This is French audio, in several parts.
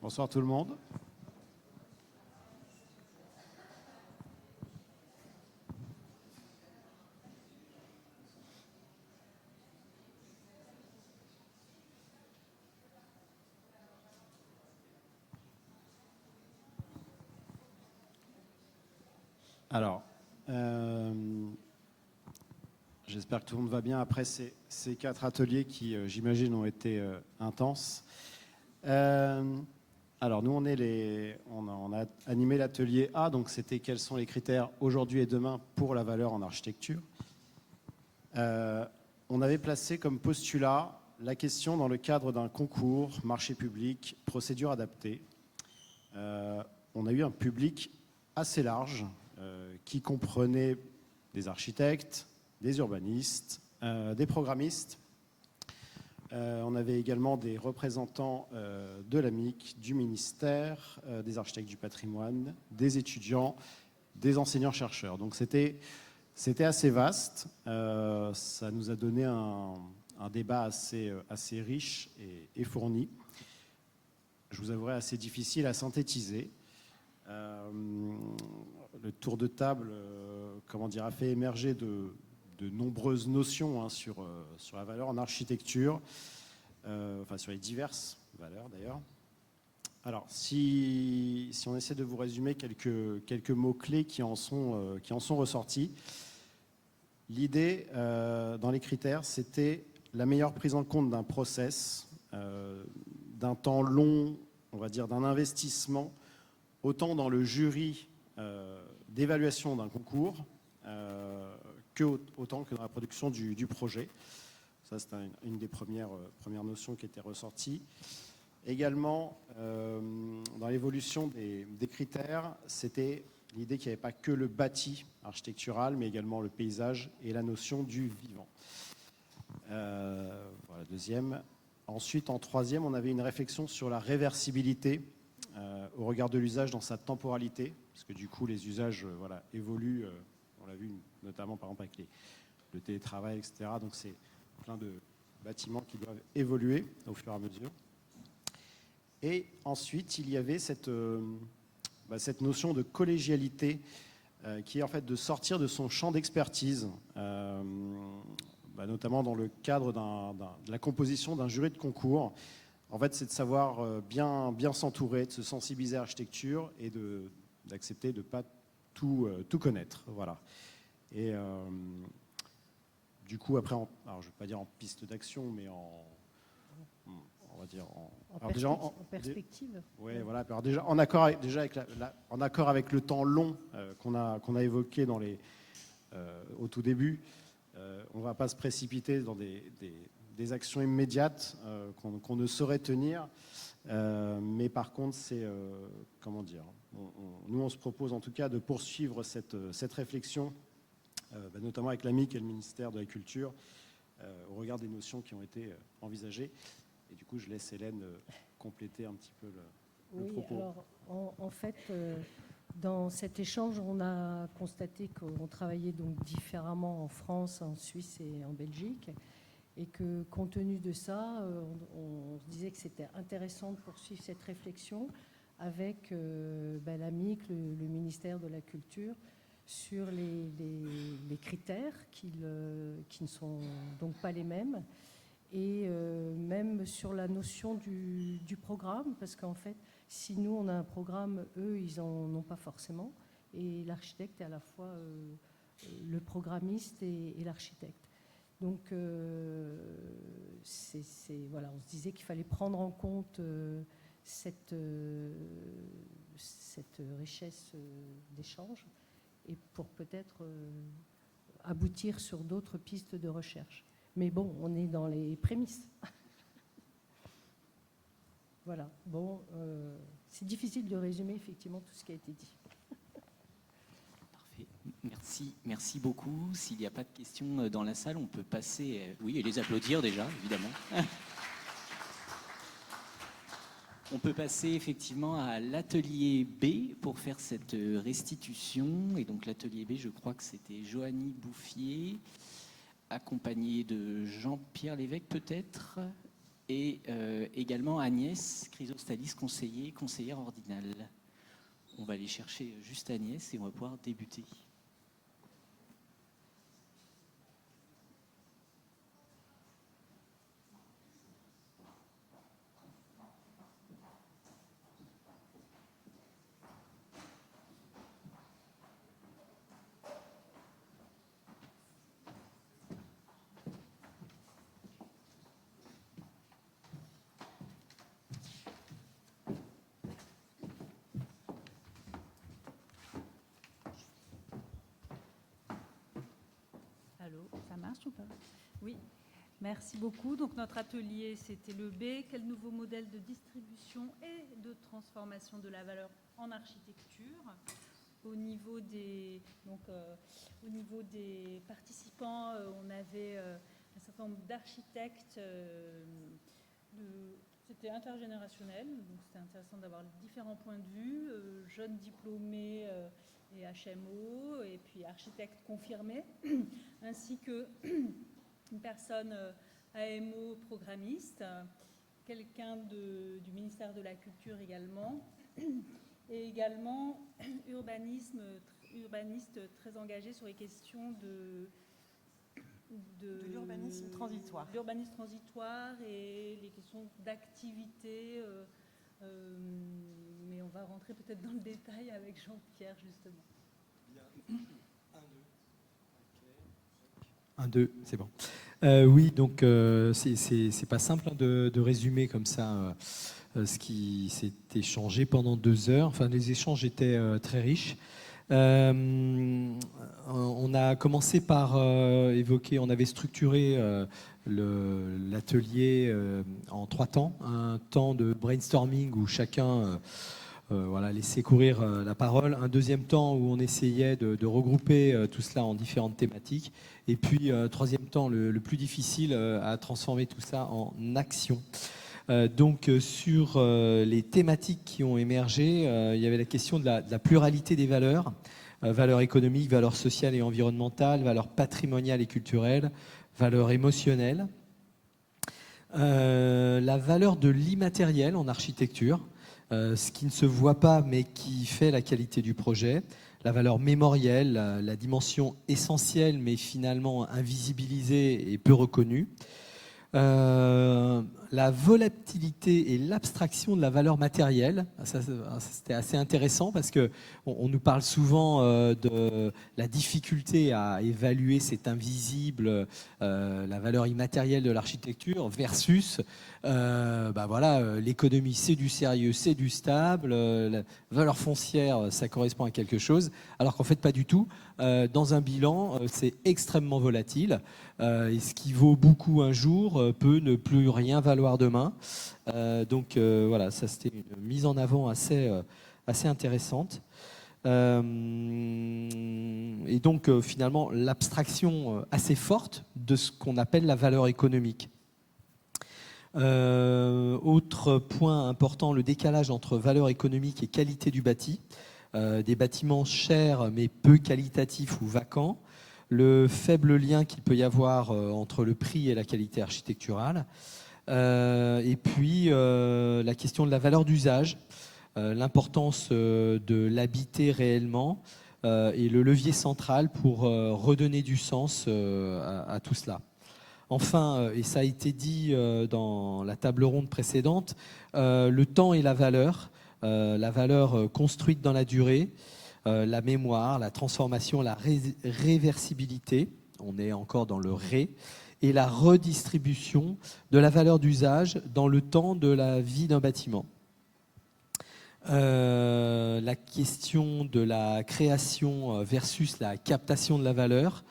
Bonsoir tout le monde. Alors, j'espère que tout le monde va bien après ces 4 ateliers qui, j'imagine, ont été intenses. Alors, nous, on a animé l'atelier A, donc c'était quels sont les critères aujourd'hui et demain pour la valeur en architecture. On avait placé comme postulat la question dans le cadre d'un concours, marché public, procédure adaptée. On a eu un public assez large qui comprenait des architectes, des urbanistes, des programmistes. On avait également des représentants de l'AMIC, du ministère, des architectes du patrimoine, des étudiants, des enseignants-chercheurs. Donc c'était assez vaste. Ça nous a donné un débat assez riche et fourni. Je vous avouerai assez difficile à synthétiser. Le tour de table a fait émerger de nombreuses notions sur la valeur en architecture, sur les diverses valeurs d'ailleurs. Alors, si on essaie de vous résumer quelques mots-clés qui en sont ressortis, l'idée dans les critères, c'était la meilleure prise en compte d'un process, d'un temps long, on va dire d'un investissement, autant dans le jury d'évaluation d'un concours, autant que dans la production du projet. Ça, c'est une des premières notions qui était ressortie. Également, dans l'évolution des critères, c'était l'idée qu'il n'y avait pas que le bâti architectural, mais également le paysage et la notion du vivant. Voilà, deuxième. Ensuite, en troisième, on avait une réflexion sur la réversibilité au regard de l'usage dans sa temporalité, parce que du coup, les usages évoluent. On l'a vu notamment, par exemple, avec le télétravail, etc. Donc, c'est plein de bâtiments qui doivent évoluer au fur et à mesure. Et ensuite, il y avait cette notion de collégialité qui est en fait de sortir de son champ d'expertise, notamment dans le cadre de la composition d'un jury de concours. En fait, c'est de savoir bien s'entourer, de se sensibiliser à l'architecture et d'accepter de ne pas tout connaître. Voilà. Et du coup, après, alors je ne vais pas dire en piste d'action, mais on va dire en perspective. Oui, voilà. Alors déjà, en accord avec le temps long qu'on a évoqué au tout début, on ne va pas se précipiter dans des actions immédiates qu'on ne saurait tenir. Mais par contre, nous, on se propose en tout cas de poursuivre cette réflexion, notamment avec l'AMIC et le ministère de la Culture, au regard des notions qui ont été envisagées. Et du coup, je laisse Hélène compléter un petit peu le propos. Alors, en fait, dans cet échange, on a constaté qu'on travaillait donc différemment en France, en Suisse et en Belgique. Et que, compte tenu de ça, on se disait que c'était intéressant de poursuivre cette réflexion avec l'AMIC, le ministère de la Culture, sur les critères qui ne sont donc pas les mêmes, et même sur la notion du programme, parce qu'en fait, si nous, on a un programme, eux, ils n'en ont pas forcément, et l'architecte est à la fois le programmiste et l'architecte. Donc, on se disait qu'il fallait prendre en compte cette richesse d'échange et pour peut-être aboutir sur d'autres pistes de recherche. Mais bon, on est dans les prémices. Voilà. Bon, c'est difficile de résumer effectivement tout ce qui a été dit. Merci beaucoup. S'il n'y a pas de questions dans la salle, on peut passer... Oui, et les applaudir déjà, évidemment. On peut passer effectivement à l'atelier B pour faire cette restitution. Et donc l'atelier B, je crois que c'était Joanny Bouffier, accompagnée de Jean-Pierre Lévesque peut-être. et également Agnès Chrysostalis, conseillère ordinale. On va aller chercher juste Agnès et on va pouvoir débuter. Allô, ça marche ou pas? Oui, merci beaucoup. Donc notre atelier, c'était le B. Quel nouveau modèle de distribution et de transformation de la valeur en architecture? Au niveau des participants, on avait un certain nombre d'architectes. C'était intergénérationnel, donc c'était intéressant d'avoir différents points de vue, jeunes diplômés et HMO, et puis architectes confirmés, ainsi que une personne AMO programmiste, quelqu'un du ministère de la Culture également, et également urbaniste très engagé sur les questions de l'urbanisme transitoire. L'urbanisme transitoire et les questions d'activité. Mais on va rentrer peut-être dans le détail avec Jean-Pierre, justement. Bien. 1, 2, c'est bon. Oui, donc c'est pas simple de résumer comme ça ce qui s'est échangé pendant 2 heures. Enfin, les échanges étaient très riches. On a commencé par évoquer, on avait structuré l'atelier en 3 temps. Un temps de brainstorming où chacun laissait courir la parole. Un deuxième temps où on essayait de regrouper tout cela en différentes thématiques. Et puis, troisième temps, le plus difficile, à transformer tout ça en action. Donc sur les thématiques qui ont émergé, il y avait la question de la pluralité des valeurs, valeurs économiques, valeurs sociales et environnementales, valeurs patrimoniales et culturelles, valeurs émotionnelles, la valeur de l'immatériel en architecture, ce qui ne se voit pas mais qui fait la qualité du projet, la valeur mémorielle, la dimension essentielle mais finalement invisibilisée et peu reconnue, la volatilité et l'abstraction de la valeur matérielle. Ça, c'était assez intéressant parce qu'on nous parle souvent de la difficulté à évaluer cet invisible, la valeur immatérielle de l'architecture versus l'économie, c'est du sérieux, c'est du stable, la valeur foncière, ça correspond à quelque chose, alors qu'en fait pas du tout. Dans un bilan, c'est extrêmement volatile. Et ce qui vaut beaucoup un jour peut ne plus rien valoir demain. Voilà, ça c'était une mise en avant assez intéressante. Et donc finalement l'abstraction assez forte de ce qu'on appelle la valeur économique. Autre point important, le décalage entre valeur économique et qualité du bâti. Des bâtiments chers mais peu qualitatifs ou vacants. Le faible lien qu'il peut y avoir entre le prix et la qualité architecturale. Et puis la question de la valeur d'usage, l'importance de l'habiter réellement et le levier central pour redonner du sens à tout cela. Enfin, et ça a été dit dans la table ronde précédente, le temps et la valeur construite dans la durée, la mémoire, la transformation, la réversibilité, on est encore dans le ré, et la redistribution de la valeur d'usage dans le temps de la vie d'un bâtiment. La question de la création versus la captation de la valeur,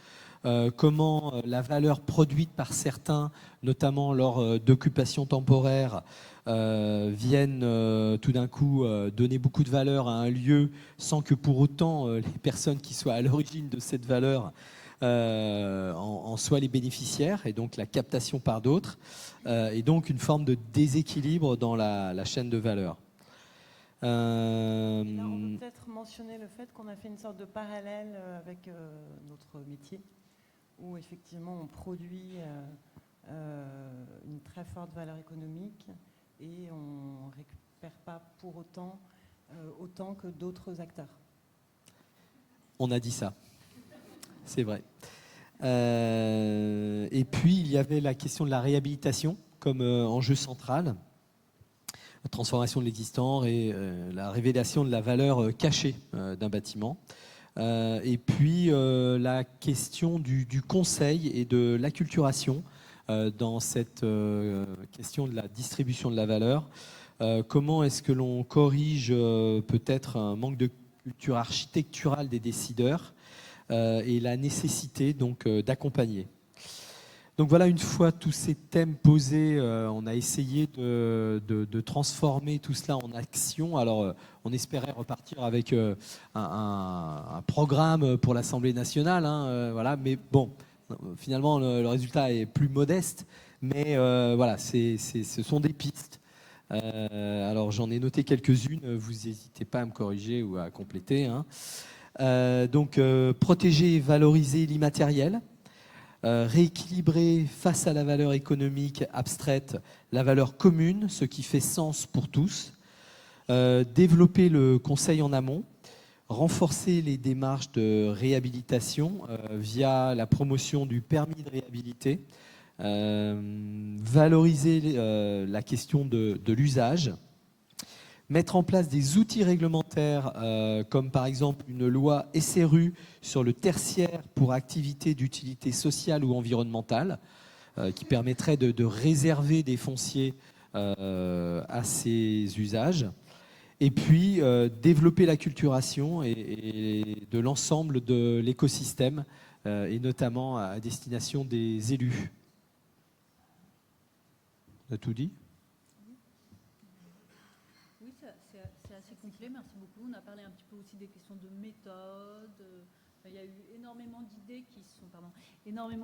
comment la valeur produite par certains, notamment lors d'occupations temporaires, viennent tout d'un coup donner beaucoup de valeur à un lieu sans que pour autant les personnes qui soient à l'origine de cette valeur en soient les bénéficiaires, et donc la captation par d'autres, et donc une forme de déséquilibre dans la chaîne de valeur. Là, on peut peut-être mentionner le fait qu'on a fait une sorte de parallèle avec notre métier, où effectivement on produit une très forte valeur économique et on ne récupère pas pour autant autant que d'autres acteurs. On a dit ça, c'est vrai. Et puis, il y avait la question de la réhabilitation comme enjeu central, la transformation de l'existant et la révélation de la valeur cachée d'un bâtiment. Et puis, la question du conseil et de l'acculturation dans cette question de la distribution de la valeur. Comment est-ce que l'on corrige peut-être un manque de culture architecturale des décideurs et la nécessité donc d'accompagner. Donc voilà, une fois tous ces thèmes posés, on a essayé de transformer tout cela en action. Alors, on espérait repartir avec un programme pour l'Assemblée nationale, hein, voilà. Mais bon, finalement, le résultat est plus modeste. Mais voilà, ce sont des pistes. Alors, j'en ai noté quelques-unes. Vous n'hésitez pas à me corriger ou à compléter, hein. Donc, protéger et valoriser l'immatériel. Rééquilibrer face à la valeur économique abstraite la valeur commune, ce qui fait sens pour tous, développer le conseil en amont, renforcer les démarches de réhabilitation via la promotion du permis de réhabiliter, valoriser la question de l'usage, mettre en place des outils réglementaires comme par exemple une loi SRU sur le tertiaire pour activités d'utilité sociale ou environnementale qui permettrait de réserver des fonciers à ces usages. Et puis développer l'acculturation et de l'ensemble de l'écosystème et notamment à destination des élus. On a tout dit ? C'est assez complet, merci beaucoup. On a parlé un petit peu aussi des questions de méthode. Il y a eu énormément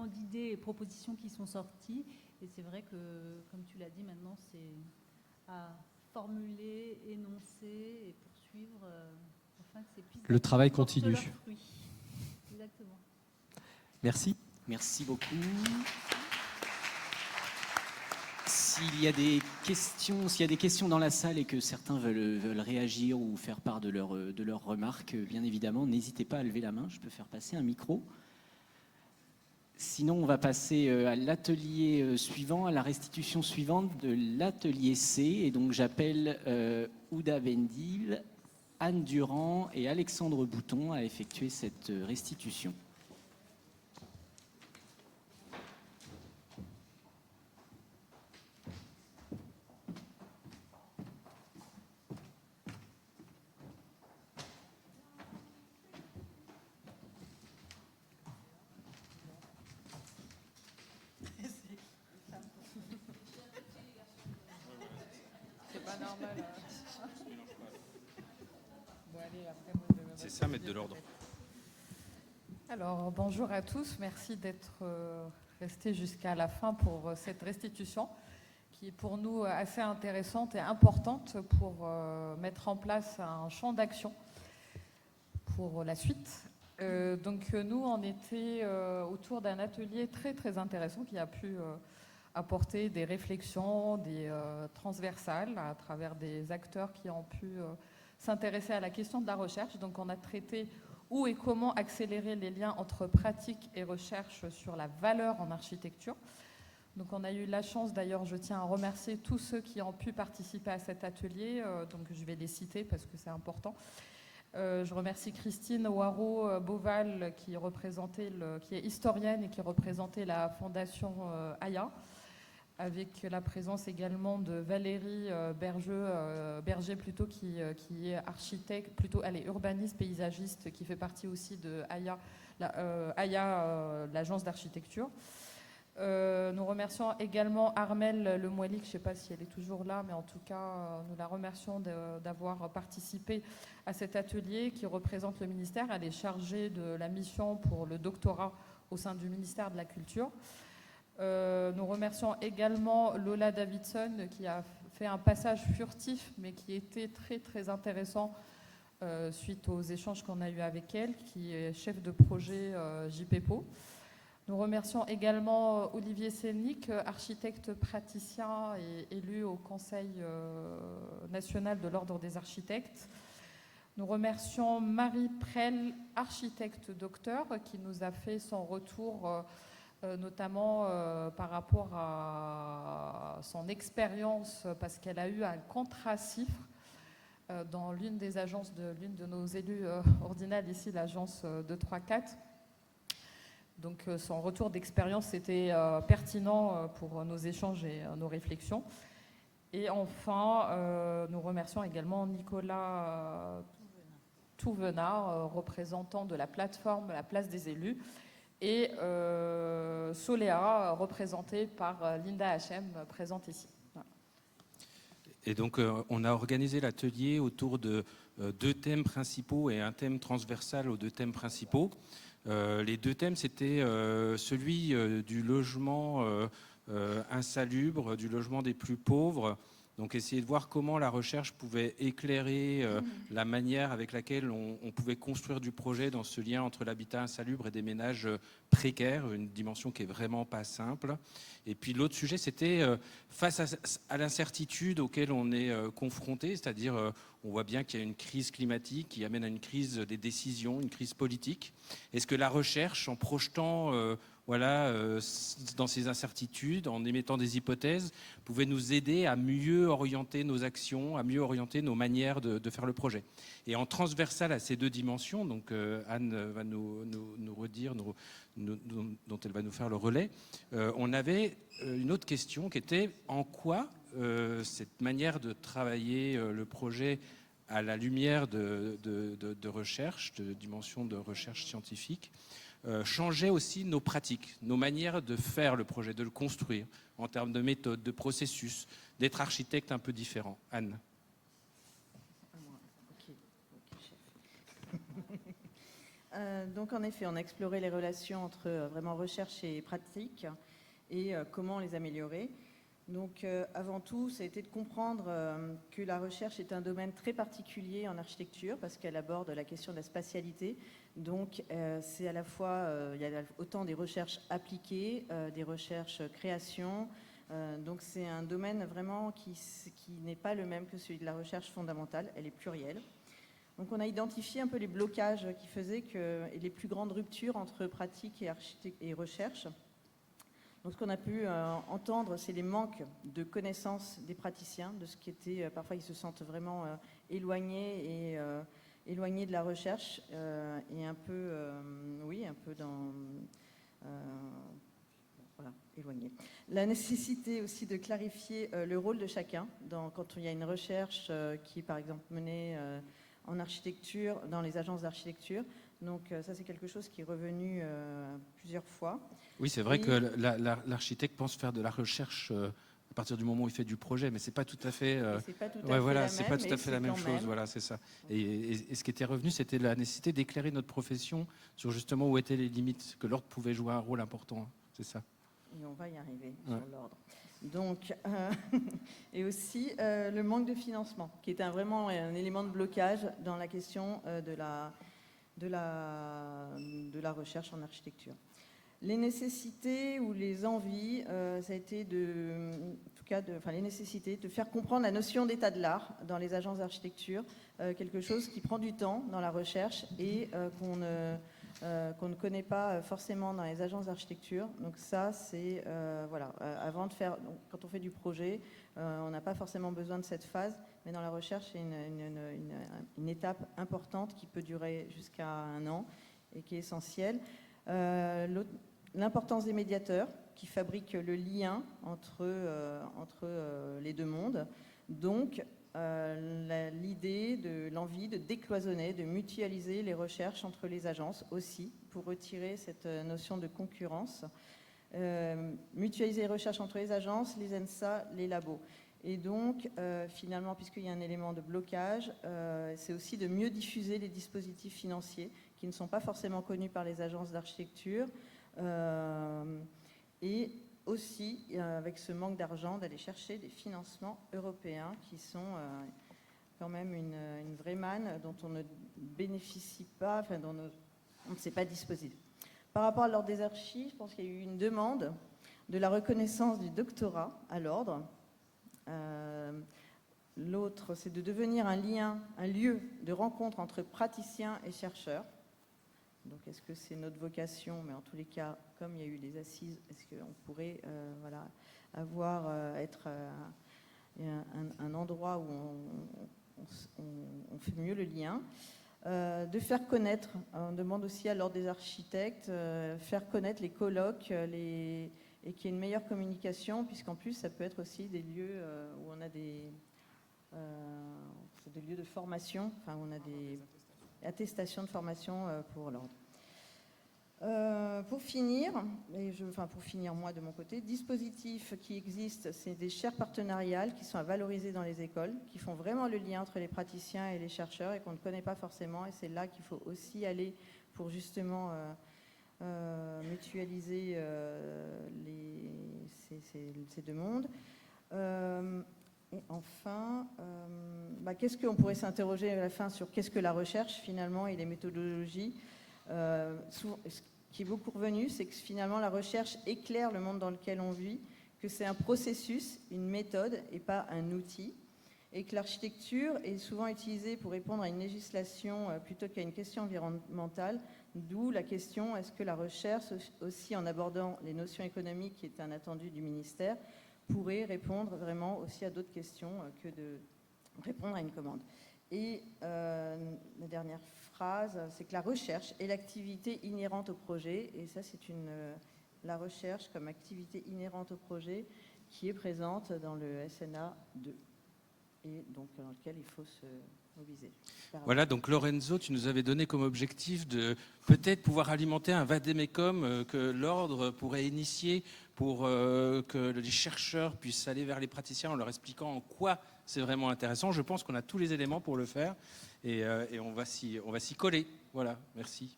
d'idées et propositions qui sont sorties. Et c'est vrai que, comme tu l'as dit, maintenant, c'est à formuler, énoncer et poursuivre afin que ces pistes le travail portent continue. leurs fruits. Exactement. Merci. Merci beaucoup. S'il y a des questions dans la salle et que certains veulent réagir ou faire part de leurs remarques, bien évidemment, n'hésitez pas à lever la main. Je peux faire passer un micro. Sinon, on va passer à l'atelier suivant, à la restitution suivante de l'atelier C. Et donc, j'appelle Ouda Vendil, Anne Durand et Alexandre Bouton à effectuer cette restitution. C'est ça, mettre de l'ordre. Alors, bonjour à tous. Merci d'être restés jusqu'à la fin pour cette restitution qui est pour nous assez intéressante et importante pour mettre en place un champ d'action pour la suite. Donc, nous, on était autour d'un atelier très, très intéressant qui a pu apporter des réflexions, des transversales à travers des acteurs qui ont pu s'intéresser à la question de la recherche. Donc, on a traité où et comment accélérer les liens entre pratique et recherche sur la valeur en architecture. Donc, on a eu la chance, d'ailleurs, je tiens à remercier tous ceux qui ont pu participer à cet atelier. Donc, je vais les citer parce que c'est important. Je remercie Christine Waro-Boval qui est historienne et qui représentait la fondation Aya, avec la présence également de Valérie Berger qui est architecte, elle est urbaniste, paysagiste, qui fait partie aussi de Aya, l'agence d'architecture. Nous remercions également Armelle Lemouelik, je ne sais pas si elle est toujours là, mais en tout cas, nous la remercions d'avoir participé à cet atelier qui représente le ministère. Elle est chargée de la mission pour le doctorat au sein du ministère de la Culture. Nous remercions également Lola Davidson qui a fait un passage furtif, mais qui était très, très intéressant suite aux échanges qu'on a eus avec elle, qui est chef de projet JPPO. Nous remercions également Olivier Sénic, architecte praticien et élu au Conseil national de l'Ordre des architectes. Nous remercions Marie Prel, architecte docteur, qui nous a fait son retour, notamment par rapport à son expérience, parce qu'elle a eu un contrat CIFRE dans l'une des agences de l'une de nos élus ordinales ici, l'agence 234. Donc son retour d'expérience était pertinent pour nos échanges et nos réflexions. Et enfin, nous remercions également Nicolas Touvenat, représentant de la plateforme La Place des élus, et Soléa, représentée par Linda Hachem, présente ici. Voilà. Et donc, on a organisé l'atelier autour de 2 thèmes principaux et un thème transversal aux 2 thèmes principaux. Les 2 thèmes, c'était celui du logement insalubre, du logement des plus pauvres. Donc, essayer de voir comment la recherche pouvait éclairer la manière avec laquelle on pouvait construire du projet dans ce lien entre l'habitat insalubre et des ménages précaires, une dimension qui est vraiment pas simple. Et puis l'autre sujet, c'était face à l'incertitude auquel on est confronté, c'est-à-dire on voit bien qu'il y a une crise climatique qui amène à une crise des décisions, une crise politique. Est-ce que la recherche, en projetant dans ces incertitudes, en émettant des hypothèses, pouvait nous aider à mieux orienter nos actions, à mieux orienter nos manières de faire le projet. Et en transversal à ces 2 dimensions, donc Anne va nous redire, dont elle va nous faire le relais, on avait une autre question qui était en quoi cette manière de travailler le projet à la lumière de recherche, de dimension de recherche scientifique, changeait aussi nos pratiques, nos manières de faire le projet, de le construire, en termes de méthode, de processus, d'être architecte un peu différent. Anne. Donc en effet, on a exploré les relations entre vraiment recherche et pratique et comment les améliorer. Donc avant tout, ça a été de comprendre que la recherche est un domaine très particulier en architecture parce qu'elle aborde la question de la spatialité. Donc c'est à la fois, il y a autant des recherches appliquées, des recherches création. Donc c'est un domaine vraiment qui n'est pas le même que celui de la recherche fondamentale, elle est plurielle. Donc on a identifié un peu les blocages qui faisaient et les plus grandes ruptures entre pratique et recherche. Donc ce qu'on a pu entendre, c'est les manques de connaissances des praticiens, de ce qui était, parfois ils se sentent vraiment éloignés de la recherche et un peu dans... voilà, éloignés. La nécessité aussi de clarifier le rôle de chacun quand il y a une recherche qui est par exemple menée en architecture, dans les agences d'architecture. Donc ça, c'est quelque chose qui est revenu plusieurs fois. Oui, c'est vrai que l'architecte pense faire de la recherche à partir du moment où il fait du projet, mais c'est pas tout à fait. C'est pas tout à fait la même chose. Voilà, c'est ça. Et ce qui était revenu, c'était la nécessité d'éclairer notre profession sur justement où étaient les limites, que l'ordre pouvait jouer un rôle important. C'est ça. Et on va y arriver sur l'ordre. Donc, et aussi le manque de financement, qui est vraiment un élément de blocage dans la question de la recherche en architecture. Les nécessités ou les envies, ça a été les nécessités de faire comprendre la notion d'état de l'art dans les agences d'architecture, quelque chose qui prend du temps dans la recherche et qu'on ne connaît pas forcément dans les agences d'architecture. Donc ça, c'est avant de faire, donc, quand on fait du projet, on n'a pas forcément besoin de cette phase, mais dans la recherche, c'est une étape importante qui peut durer jusqu'à 1 an et qui est essentielle. L'importance des médiateurs qui fabriquent le lien entre les 2 mondes. Donc, l'envie de décloisonner, de mutualiser les recherches entre les agences aussi, pour retirer cette notion de concurrence. Mutualiser les recherches entre les agences, les ENSA, les labos. Et donc, finalement, puisqu'il y a un élément de blocage, c'est aussi de mieux diffuser les dispositifs financiers qui ne sont pas forcément connus par les agences d'architecture. Et aussi, avec ce manque d'argent, d'aller chercher des financements européens qui sont quand même une vraie manne dont on ne bénéficie pas, dont on ne s'est pas disposé. Par rapport à l'ordre des archives, je pense qu'il y a eu une demande de la reconnaissance du doctorat à l'ordre. L'autre, c'est de devenir un lieu de rencontre entre praticiens et chercheurs. Donc, est-ce que c'est notre vocation? Mais en tous les cas, comme il y a eu les assises, est-ce qu'on pourrait être un endroit où on fait mieux le lien? De faire connaître, on demande aussi à l'ordre des architectes, faire connaître les colloques, et qu'il y ait une meilleure communication, puisqu'en plus, ça peut être aussi des lieux où on a des lieux de formation, enfin, où on a des attestations de formation pour l'ordre. Pour finir, moi de mon côté, dispositifs qui existent, c'est des chaires partenariales qui sont à valoriser dans les écoles, qui font vraiment le lien entre les praticiens et les chercheurs et qu'on ne connaît pas forcément, et c'est là qu'il faut aussi aller pour justement mutualiser ces deux mondes. Et enfin, qu'est-ce qu'on pourrait s'interroger à la fin sur qu'est-ce que la recherche finalement et les méthodologies. Ce qui est beaucoup revenu, c'est que finalement la recherche éclaire le monde dans lequel on vit, que c'est un processus, une méthode et pas un outil, et que l'architecture est souvent utilisée pour répondre à une législation plutôt qu'à une question environnementale, d'où la question, est-ce que la recherche, aussi en abordant les notions économiques qui est un attendu du ministère, pourrait répondre vraiment aussi à d'autres questions que de répondre à une commande. Et la dernière phrase, c'est que la recherche est l'activité inhérente au projet, et ça c'est la recherche comme activité inhérente au projet qui est présente dans le SNA 2, et donc dans lequel il faut se mobiliser. Voilà, donc Lorenzo, tu nous avais donné comme objectif de peut-être pouvoir alimenter un vadémécum que l'ordre pourrait initier pour que les chercheurs puissent aller vers les praticiens en leur expliquant en quoi c'est vraiment intéressant. Je pense qu'on a tous les éléments pour le faire et on va s'y coller. Voilà, merci.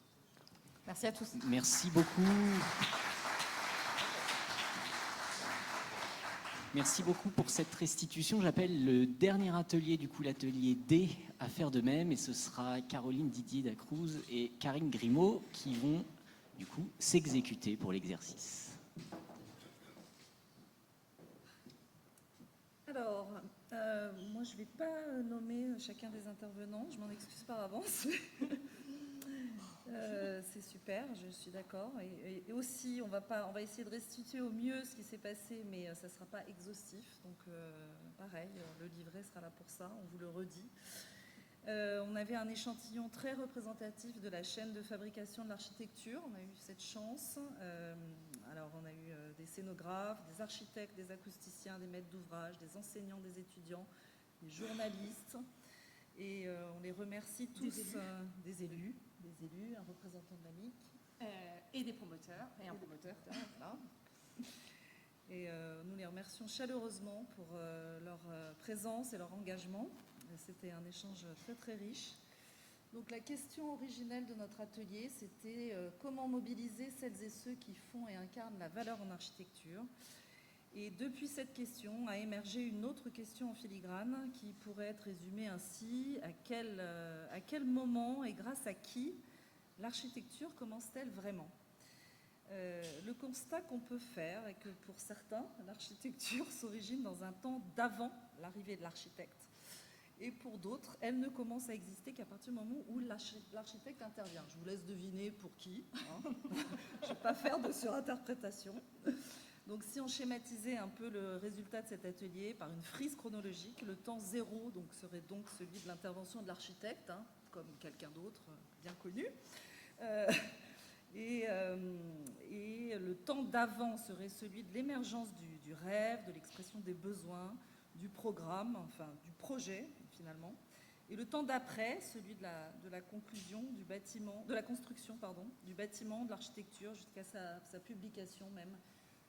Merci à tous. Merci beaucoup. Merci beaucoup pour cette restitution. J'appelle le dernier atelier, du coup l'atelier D, à faire de même. Et ce sera Caroline Didier-Dacruz et Karine Grimaud qui vont du coup s'exécuter pour l'exercice. Alors, moi je ne vais pas nommer chacun des intervenants, je m'en excuse par avance. C'est super, je suis d'accord. Et aussi, on va essayer de restituer au mieux ce qui s'est passé, mais ça ne sera pas exhaustif. Donc, pareil, le livret sera là pour ça, on vous le redit. On avait un échantillon très représentatif de la chaîne de fabrication de l'architecture. On a eu cette chance. Alors, on a eu des scénographes, des architectes, des acousticiens, des maîtres d'ouvrage, des enseignants, des étudiants, des journalistes. Et on les remercie tous, des élus, un représentant de l'AMIC. Et des promoteurs. Et un promoteur. Voilà. Et nous les remercions chaleureusement pour leur présence et leur engagement. C'était un échange très très riche. Donc la question originelle de notre atelier, c'était comment mobiliser celles et ceux qui font et incarnent la valeur en architecture. Et depuis cette question a émergé une autre question en filigrane qui pourrait être résumée ainsi: à quel moment et grâce à qui l'architecture commence-t-elle vraiment? Le constat qu'on peut faire est que pour certains, l'architecture s'origine dans un temps d'avant l'arrivée de l'architecte. Et pour d'autres, elle ne commence à exister qu'à partir du moment où l'architecte intervient. Je vous laisse deviner pour qui. Hein. Je ne vais pas faire de surinterprétation. Donc si on schématisait un peu le résultat de cet atelier par une frise chronologique, le temps zéro serait donc celui de l'intervention de l'architecte, hein, comme quelqu'un d'autre bien connu. Et le temps d'avant serait celui de l'émergence du rêve, de l'expression des besoins, du programme, enfin du projet finalement. Et le temps d'après, celui de la conclusion du bâtiment, de la construction, du bâtiment, de l'architecture, jusqu'à sa publication même.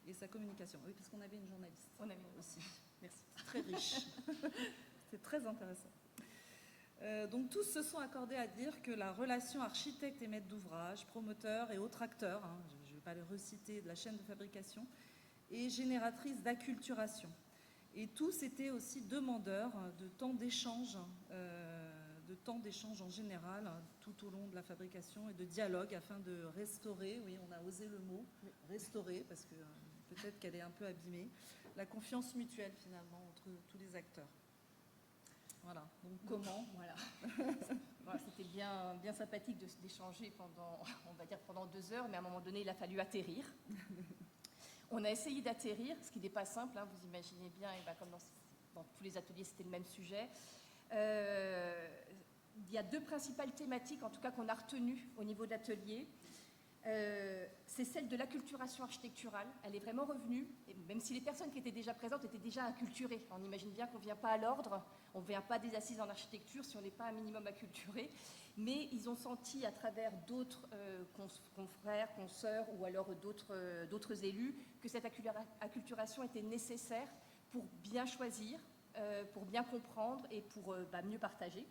Et sa communication. Oui, parce qu'on avait une journaliste. On avait aussi. Merci. Très riche. C'est très intéressant. Donc tous se sont accordés à dire que la relation architecte et maître d'ouvrage, promoteur et autres acteurs, hein, je ne vais pas les reciter, de la chaîne de fabrication, est génératrice d'acculturation. Et tous étaient aussi demandeurs de temps d'échange, de temps d'échange en général, tout au long de la fabrication, et de dialogue afin de restaurer, oui, on a osé le mot, restaurer, parce que peut-être qu'elle est un peu abîmée, la confiance mutuelle finalement entre tous les acteurs. Voilà, donc comment? Voilà. Voilà, c'était bien sympathique d'échanger pendant, on va dire pendant 2 heures, mais à un moment donné, il a fallu atterrir. On a essayé d'atterrir, ce qui n'est pas simple, hein, vous imaginez bien, et comme dans tous les ateliers, c'était le même sujet. Il y a 2 principales thématiques, en tout cas, qu'on a retenues au niveau de l'atelier. C'est celle de l'acculturation architecturale. Elle est vraiment revenue, et même si les personnes qui étaient déjà présentes étaient déjà acculturées. On imagine bien qu'on ne vient pas à l'ordre, on ne vient pas des assises en architecture si on n'est pas un minimum acculturé, mais ils ont senti à travers d'autres confrères, consoeurs ou alors d'autres élus que cette acculturation était nécessaire pour bien choisir, pour bien comprendre et pour mieux partager.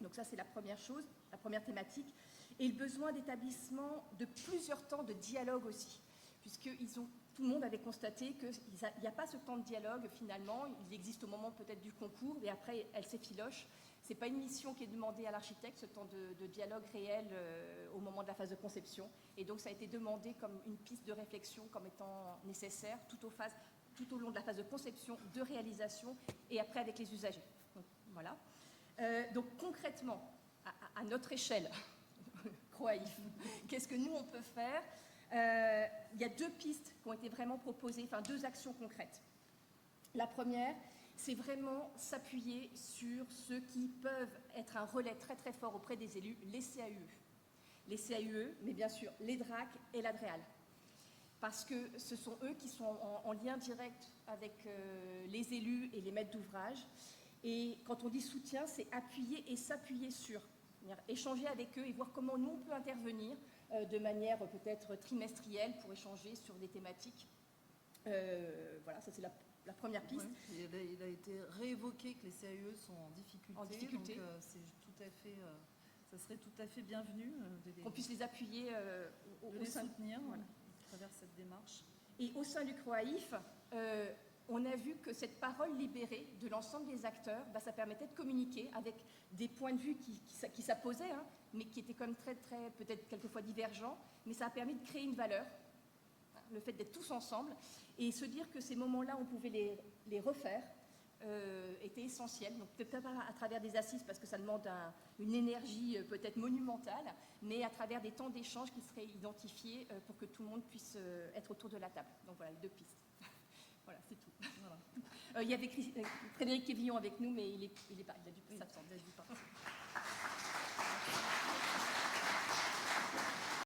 Donc ça, c'est la première chose, la première thématique. Et le besoin d'établissement de plusieurs temps de dialogue aussi, puisque tout le monde avait constaté qu'il n'y a pas ce temps de dialogue finalement, il existe au moment peut-être du concours, et après elle s'effiloche. Ce n'est pas une mission qui est demandée à l'architecte, ce temps de dialogue réel au moment de la phase de conception. Et donc ça a été demandé comme une piste de réflexion comme étant nécessaire tout au long de la phase de conception, de réalisation, et après avec les usagers. Donc, voilà. Donc concrètement, à notre échelle, Croaïf, qu'est-ce que nous on peut faire? Il y a 2 pistes qui ont été vraiment proposées, enfin 2 actions concrètes. La première, c'est vraiment s'appuyer sur ceux qui peuvent être un relais très très fort auprès des élus, les CAUE. Les CAUE, mais bien sûr les DRAC et l'ADREAL. Parce que ce sont eux qui sont en lien direct avec les élus et les maîtres d'ouvrage. Et quand on dit soutien, c'est appuyer et s'appuyer sur, échanger avec eux et voir comment nous on peut intervenir de manière peut-être trimestrielle pour échanger sur des thématiques. Voilà, ça c'est la première piste. Ouais, il a été réévoqué que les CAE sont en difficulté. Donc c'est tout à fait, ça serait tout à fait bienvenu qu'on puisse les appuyer de les soutenir voilà, à travers cette démarche. Et au sein du CROAIF, on a vu que cette parole libérée de l'ensemble des acteurs, ça permettait de communiquer avec des points de vue qui s'apposaient, hein, mais qui étaient quand même très, très, peut-être quelquefois divergents, mais ça a permis de créer une valeur, hein, le fait d'être tous ensemble, et se dire que ces moments-là, on pouvait les refaire, était essentiel. Donc peut-être pas à travers des assises, parce que ça demande une énergie peut-être monumentale, mais à travers des temps d'échange qui seraient identifiés pour que tout le monde puisse être autour de la table. Donc voilà, les 2 pistes. Voilà, c'est tout. Voilà. Il y avait Frédéric Quévillon avec nous, mais il a dû s'absenter.